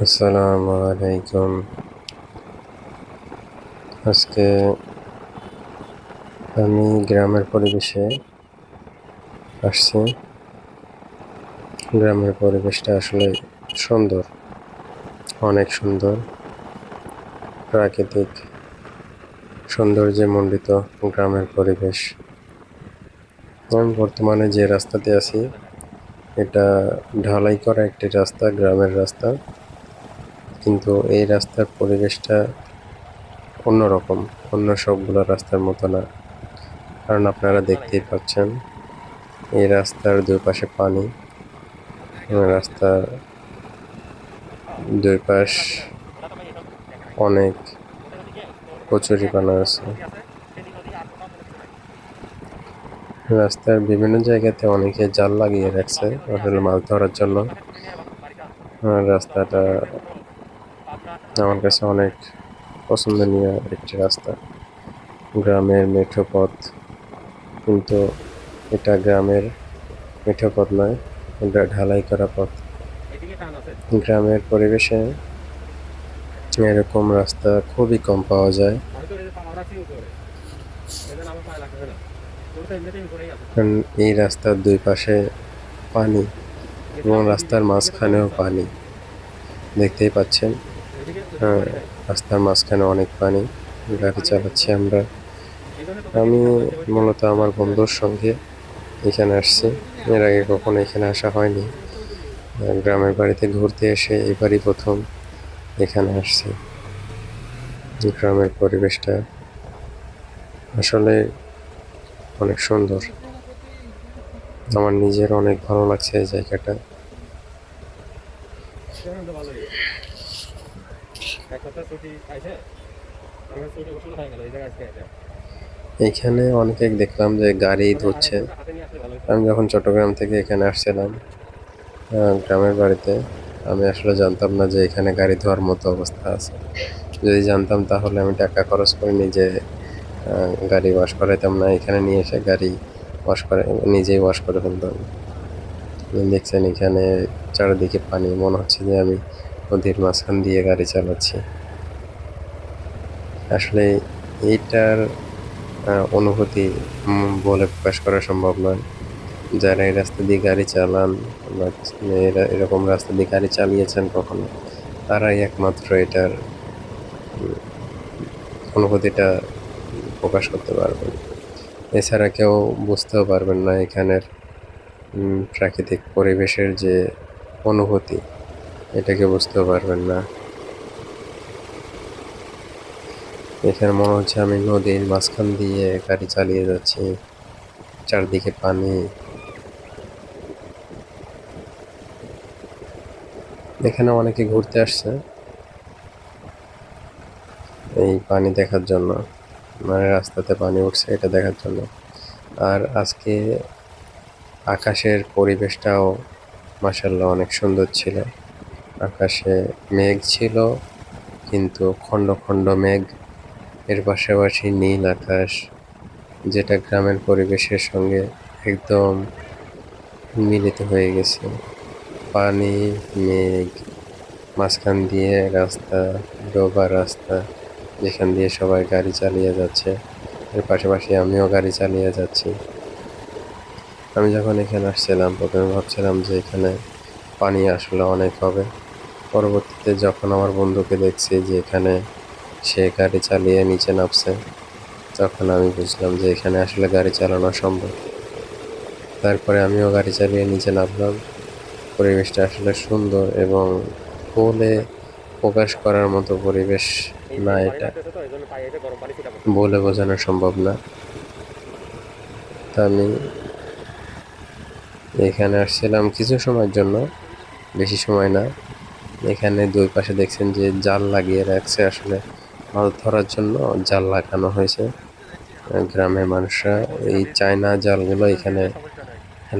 আসসালামু আলাইকুম। আজকে আমি গ্রামের পরিবেশে আসছি। গ্রামের পরিবেশটা আসলে সুন্দর, অনেক সুন্দর, প্রাকৃতিক সৌন্দর্যে মণ্ডিত গ্রামের পরিবেশ। আমি বর্তমানে যে রাস্তাতে আছি এটা ঢালাই করা একটি রাস্তা, গ্রামের রাস্তা, কিন্তু এই রাস্তার পরিবেশটা অন্যরকম, অন্য সবগুলো রাস্তার মতো না। কারণ আপনারা দেখতেই পাচ্ছেন এই রাস্তার দুই পাশে পানি এবং রাস্তার দুই পাশ অনেক কচুরিপানা আছে। রাস্তার বিভিন্ন জায়গাতে অনেকে জাল লাগিয়ে রাখছে আসলে মাছ ধরার জন্য। রাস্তাটা আমার কাছে অনেক পছন্দনীয় একটি রাস্তা, গ্রামের মেঠো পথ, কিন্তু এটা গ্রামের মেঠো পথ নয়, এটা ঢালাই করা পথ। গ্রামের পরিবেশে এরকম রাস্তা খুবই কম পাওয়া যায়, কারণ এই রাস্তার দুই পাশে পানি এবং রাস্তার মাঝখানেও পানি। দেখতেই পাচ্ছেন রাস্তার মাঝখানে অনেক পানি। গাড়ি চালাচ্ছি আমরা। আমি মূলত আমার বন্ধুর সঙ্গে এখানে আসছি, এর আগে কখনো এখানে আসা হয়নি। গ্রামের বাড়িতে ঘুরতে এসে এবারই প্রথম এখানে আসছি। গ্রামের পরিবেশটা আসলে অনেক সুন্দর, আমার নিজের অনেক ভালো লাগছে এই জায়গাটা। এখানে অনেকে দেখলাম যে গাড়ি ধুচ্ছে। আমি যখন চট্টগ্রাম থেকে এখানে আসছিলাম গ্রামের বাড়িতে, আমি আসলে জানতাম না যে এখানে গাড়ি ধোয়ার মতো অবস্থা আছে। যদি জানতাম তাহলে আমি টাকা খরচ করে নিজে গাড়ি ওয়াশ করাইতাম না, এখানে নিয়ে এসে গাড়ি ওয়াশ করে নিজেই ওয়াশ করে ফেলতাম। দেখছেন এখানে চারিদিকে পানি, মনে হচ্ছে যে আমি নদীর মাঝখান দিয়ে গাড়ি চালাচ্ছি। আসলে এইটার অনুভূতি বলে প্রকাশ করা সম্ভব নয়। যারা এই রাস্তা দিয়ে গাড়ি চালান বা এরকম রাস্তা দিয়ে গাড়ি চালিয়েছেন কখনো, তারাই একমাত্র এটার অনুভূতিটা প্রকাশ করতে পারবেন। এছাড়া কেউ বুঝতেও পারবেন না এখানের প্রাকৃতিক পরিবেশের যে অনুভূতি, এটাকে বুঝতেও পারবেন না। এখানে মনে হচ্ছে আমি নদীর মাঝখান দিয়ে গাড়ি চালিয়ে যাচ্ছি, চারদিকে পানি। এখানে অনেকে ঘুরতে আসছে এই পানি দেখার জন্য, মানে রাস্তাতে পানি উঠছে এটা দেখার জন্য। আর আজকে আকাশের পরিবেশটাও মাশাআল্লাহ অনেক সুন্দর ছিল। আকাশে মেঘ ছিল, কিন্তু খণ্ড খণ্ড মেঘ, এর পাশাপাশি নীল আকাশ, যেটা গ্রামের পরিবেশের সঙ্গে একদম মিলিত হয়ে গেছে। পানি, মেঘ, মাঝখান দিয়ে রাস্তা, ডোবা রাস্তা, যেখান দিয়ে সবাই গাড়ি চালিয়ে যাচ্ছে। এর পাশাপাশি আমিও গাড়ি চালিয়ে যাচ্ছি। আমি যখন এখানে আসছিলাম প্রথমে ভাবছিলাম যে এখানে পানি আসলে অনেক হবে। পরবর্তীতে যখন আমার বন্ধুকে দেখছি যে এখানে সে গাড়ি চালিয়ে নিচে নামছে, তখন আমি বুঝলাম যে এখানে আসলে গাড়ি চালানো সম্ভব। তারপরে আমিও গাড়ি চালিয়ে নিচে নামলাম। পরিবেশটা আসলে সুন্দর এবং বলে প্রকাশ করার মতো পরিবেশ না, এটা বলে বোঝানো সম্ভব না। তা আমি এখানে আসছিলাম কিছু সময়ের জন্য, বেশি সময় না। এখানে দুই পাশে দেখছেন যে জাল লাগিয়ে রাখছে, আসলে মাছ ধরার জন্য জাল লাগানো হয়েছে। গ্রামের মানুষরা এই চায়না জালগুলো এখানে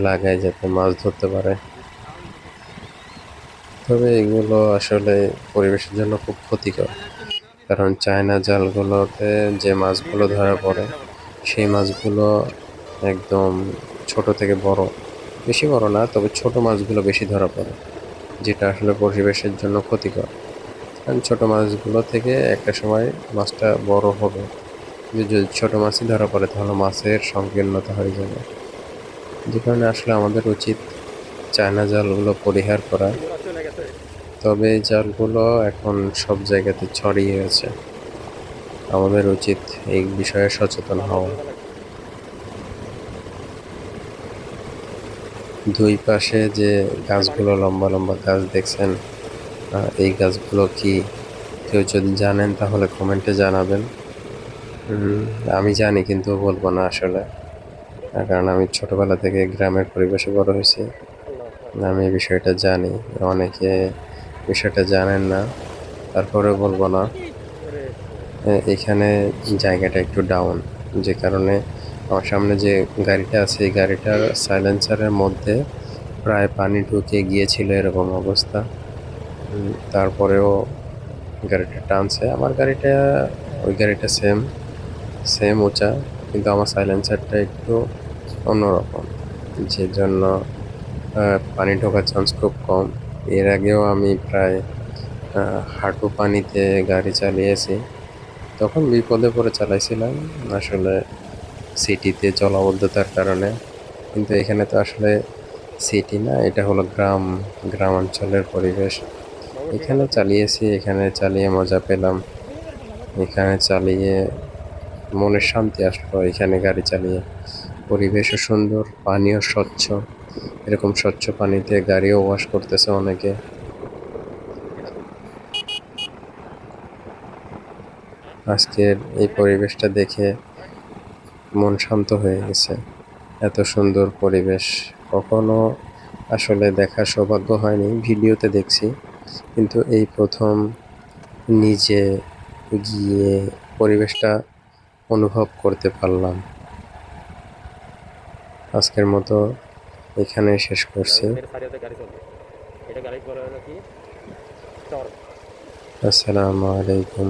লাগায় যাতে মাছ ধরতে পারে। তবে এগুলো আসলে পরিবেশের জন্য খুব ক্ষতিকর, কারণ চায়না জালগুলোতে যে মাছগুলো ধরা পড়ে সেই মাছগুলো একদম ছোট থেকে বড়, বেশি বড় না, তবে ছোট মাছগুলো বেশি ধরা পড়ে। যেটা আসলে পরিবেশের জন্য ক্ষতিকর। কারণ ছোট মাছগুলো থেকে একটা সময় মাছটা বড় হবে, কিন্তু যদি ছোট মাছই ধরা পড়ে তাহলে মাছের সংকীর্ণতা হয়ে যাবে। যে কারণে আসলে আমাদের উচিত চায়না জালগুলো পরিহার করা। তবে এই জালগুলো এখন সব জায়গাতে ছড়িয়ে আছে, আমাদের উচিত এই বিষয়ে সচেতন হওয়া। দুই পাশে যে গাছগুলো, লম্বা লম্বা গাছ দেখছেন, এই গাছগুলো কি কেউ যদি জানেন তাহলে কমেন্টে জানাবেন। আমি জানি কিন্তু বলবো না আসলে, কারণ আমি ছোটবেলা থেকে গ্রামের পরিবেশে বড় হয়েছি। আমি এই বিষয়টা জানি, অনেকে বিষয়টা জানেন না, তারপরেও বলবো না। এখানে জায়গাটা একটু ডাউন, যে কারণে আমার সামনে যে গাড়িটা আছে এই গাড়িটার সাইলেন্সারের মধ্যে প্রায় পানি ঢুকে গিয়েছিল, এরকম অবস্থা। তারপরেও গাড়িটা টানছে। আমার গাড়িটা, ওই গাড়িটা সেম সেম উঁচা, কিন্তু আমার সাইলেন্সারটা একটু অন্যরকম, যে জন্য পানি ঢোকার চান্স খুব কম। এর আগেও আমি প্রায় হাঁটু পানিতে গাড়ি চালিয়েছি, তখন বিপদে পড়ে চালাইছিলাম আসলে সিটিতে জলাবদ্ধতার কারণে। কিন্তু এখানে তো আসলে সিটি না, এটা হলো গ্রামাঞ্চলের পরিবেশ। এখানে চালিয়েছি, এখানে চালিয়ে মজা পেলাম, এখানে চালিয়ে মনের শান্তি আসলো। এখানে গাড়ি চালিয়ে পরিবেশও সুন্দর, পানিও স্বচ্ছ। এরকম স্বচ্ছ পানিতে গাড়িও ওয়াশ করতেছে অনেকে। আজকের এই পরিবেশটা দেখে মন শান্ত হয়ে গেছে। এত সুন্দর পরিবেশ কখনো আসলে দেখার সৌভাগ্য হয়নি, ভিডিওতে দেখছি, কিন্তু এই প্রথম নিজে গিয়ে পরিবেশটা অনুভব করতে পারলাম। আজকের মতো এখানে শেষ করছি। আসসালামু আলাইকুম।